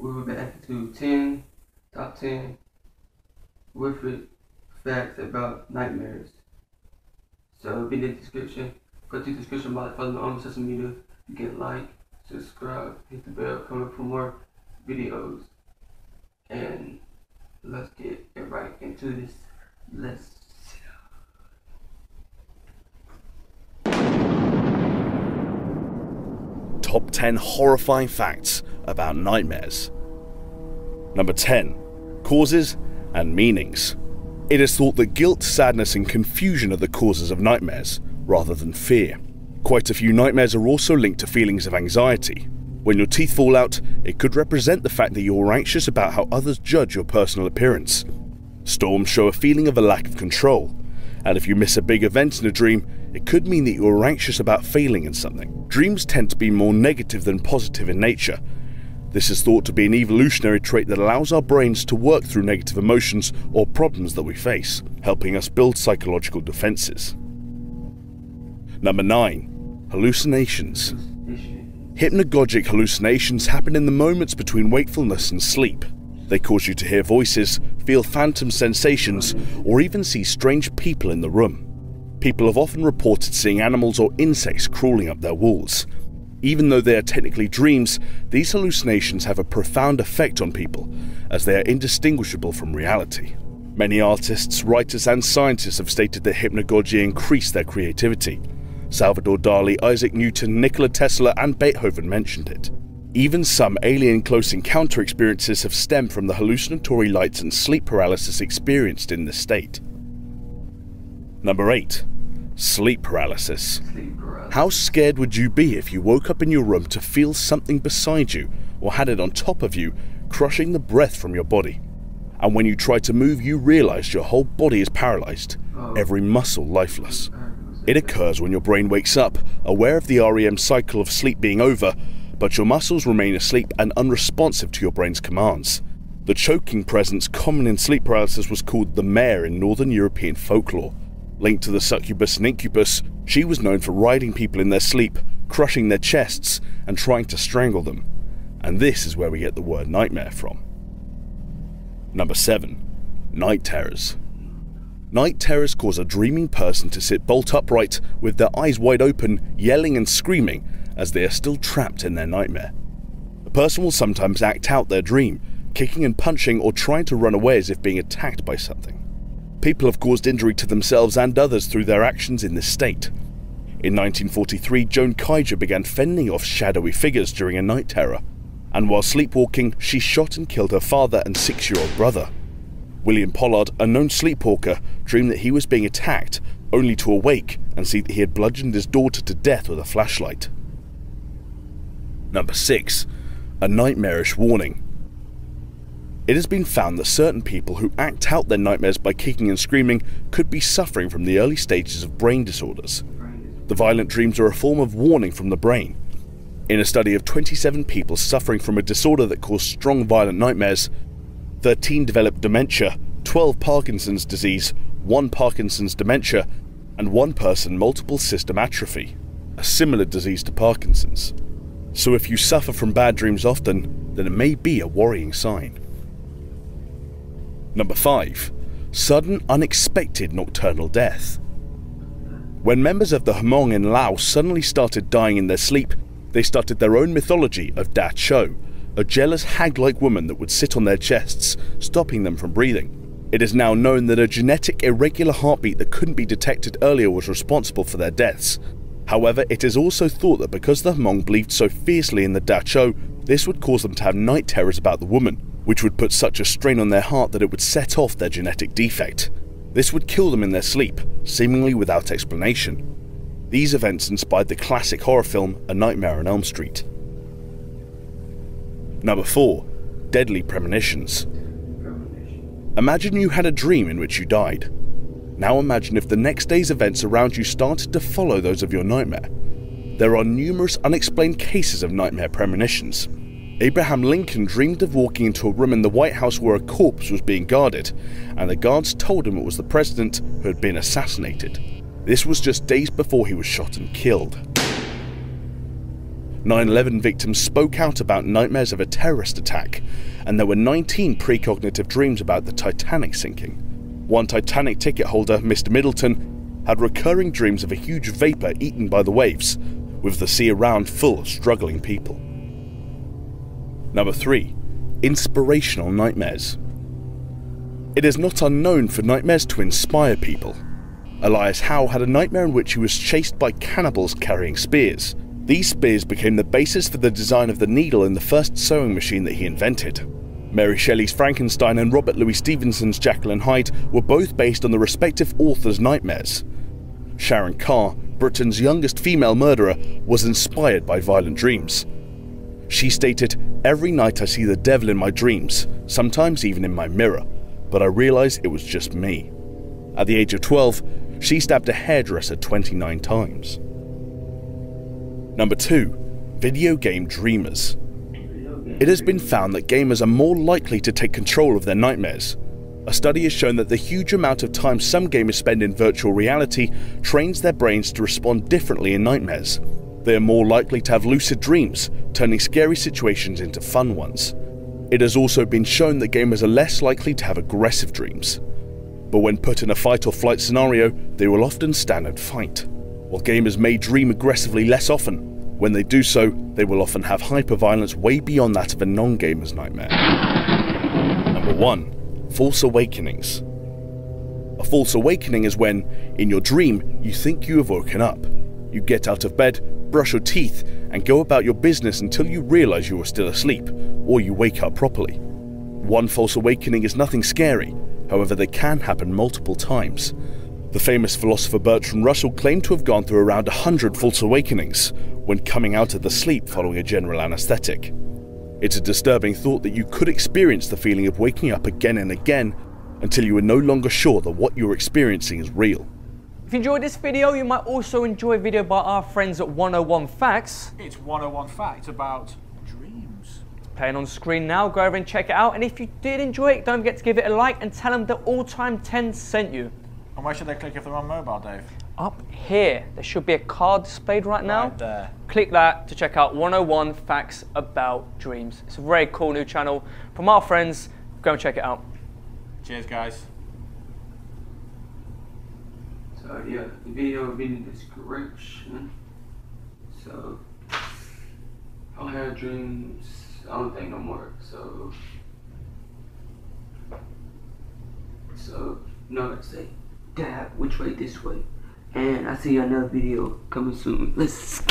we will react to top 10 horrific facts about nightmares. So be in the description. Go to the description box, follow me on social media. You can like, subscribe, hit the bell, come up for more videos. And let's get right into this. Let's Top 10 horrifying facts about nightmares. Number 10. Causes and meanings. It is thought that guilt, sadness and confusion are the causes of nightmares, rather than fear. Quite a few nightmares are also linked to feelings of anxiety. When your teeth fall out, it could represent the fact that you're anxious about how others judge your personal appearance. Storms show a feeling of a lack of control, and if you miss a big event in a dream, it could mean that you're anxious about failing in something. Dreams tend to be more negative than positive in nature. This is thought to be an evolutionary trait that allows our brains to work through negative emotions or problems that we face, helping us build psychological defenses. Number 9. Hallucinations. Hypnagogic hallucinations happen in the moments between wakefulness and sleep. They cause you to hear voices, feel phantom sensations, or even see strange people in the room. People have often reported seeing animals or insects crawling up their walls. Even though they are technically dreams, these hallucinations have a profound effect on people, as they are indistinguishable from reality. Many artists, writers and scientists have stated that hypnagogia increased their creativity. Salvador Dali, Isaac Newton, Nikola Tesla and Beethoven mentioned it. Even some alien close encounter experiences have stemmed from the hallucinatory lights and sleep paralysis experienced in this state. Number 8. Sleep paralysis. How scared would you be if you woke up in your room to feel something beside you or had it on top of you, crushing the breath from your body? And when you try to move, you realize your whole body is paralyzed, every muscle lifeless. It occurs when your brain wakes up, aware of the REM cycle of sleep being over, but your muscles remain asleep and unresponsive to your brain's commands. The choking presence common in sleep paralysis was called the mare in Northern European folklore. Linked to the succubus and incubus, she was known for riding people in their sleep, crushing their chests, and trying to strangle them. And this is where we get the word nightmare from. Number 7. Night terrors. Night terrors cause a dreaming person to sit bolt upright with their eyes wide open, yelling and screaming as they are still trapped in their nightmare. The person will sometimes act out their dream, kicking and punching or trying to run away as if being attacked by something. People have caused injury to themselves and others through their actions in this state. In 1943, Joan Kaiser began fending off shadowy figures during a night terror, and while sleepwalking, she shot and killed her father and 6-year-old brother. William Pollard, a known sleepwalker, dreamed that he was being attacked, only to awake and see that he had bludgeoned his daughter to death with a flashlight. Number 6. A nightmarish warning. It has been found that certain people who act out their nightmares by kicking and screaming could be suffering from the early stages of brain disorders. The violent dreams are a form of warning from the brain. In a study of 27 people suffering from a disorder that caused strong violent nightmares, 13 developed dementia, 12 Parkinson's disease, 1 Parkinson's dementia, and 1 person multiple system atrophy, a similar disease to Parkinson's. So if you suffer from bad dreams often, then it may be a worrying sign. Number 5. Sudden, unexpected nocturnal death. When members of the Hmong in Laos suddenly started dying in their sleep, they started their own mythology of Da Cho, a jealous hag-like woman that would sit on their chests, stopping them from breathing. It is now known that a genetic irregular heartbeat that couldn't be detected earlier was responsible for their deaths. However, it is also thought that because the Hmong believed so fiercely in the Da Cho, this would cause them to have night terrors about the woman, which would put such a strain on their heart that it would set off their genetic defect. This would kill them in their sleep, seemingly without explanation. These events inspired the classic horror film A Nightmare on Elm Street. Number 4. Deadly premonitions. Imagine you had a dream in which you died. Now imagine if the next day's events around you started to follow those of your nightmare. There are numerous unexplained cases of nightmare premonitions. Abraham Lincoln dreamed of walking into a room in the White House where a corpse was being guarded, and the guards told him it was the president who had been assassinated. This was just days before he was shot and killed. 9/11 victims spoke out about nightmares of a terrorist attack, and there were 19 precognitive dreams about the Titanic sinking. One Titanic ticket holder, Mr. Middleton, had recurring dreams of a huge vapor eaten by the waves, with the sea around full of struggling people. Number 3. Inspirational nightmares. It is not unknown for nightmares to inspire people. Elias Howe had a nightmare in which he was chased by cannibals carrying spears. These spears became the basis for the design of the needle in the first sewing machine that he invented. Mary Shelley's Frankenstein and Robert Louis Stevenson's Jekyll and Hyde were both based on the respective authors' nightmares. Sharon Carr, Britain's youngest female murderer, was inspired by violent dreams. She stated, "Every night I see the devil in my dreams, sometimes even in my mirror, but I realize it was just me." At the age of 12, she stabbed a hairdresser 29 times. Number 2. Video game dreamers. It has been found that gamers are more likely to take control of their nightmares. A study has shown that the huge amount of time some gamers spend in virtual reality trains their brains to respond differently in nightmares. They are more likely to have lucid dreams, turning scary situations into fun ones. It has also been shown that gamers are less likely to have aggressive dreams. But when put in a fight or flight scenario, they will often stand and fight. While gamers may dream aggressively less often, when they do so, they will often have hyperviolence way beyond that of a non-gamer's nightmare. Number 1. False awakenings. A false awakening is when, in your dream, you think you have woken up. You get out of bed, brush your teeth, and go about your business until you realize you are still asleep, or you wake up properly. One false awakening is nothing scary, however they can happen multiple times. The famous philosopher Bertrand Russell claimed to have gone through around 100 false awakenings when coming out of the sleep following a general anesthetic. It's a disturbing thought that you could experience the feeling of waking up again and again until you are no longer sure that what you're experiencing is real. If you enjoyed this video, you might also enjoy a video by our friends at 101 Facts. It's 101 Facts about dreams. It's playing on screen now, go over and check it out. And if you did enjoy it, don't forget to give it a like and tell them that All Time 10 sent you. And where should they click if they're on mobile, Dave? Up here, there should be a card displayed right now. Right there. Click that to check out 101 Facts About Dreams. It's a very cool new channel from our friends. Go and check it out. Cheers, guys. So yeah, the video will be in the description. So I'll have dreams. I don't think no more. So no, let's say, Dad, which way? This way. And I see another video coming soon. Let's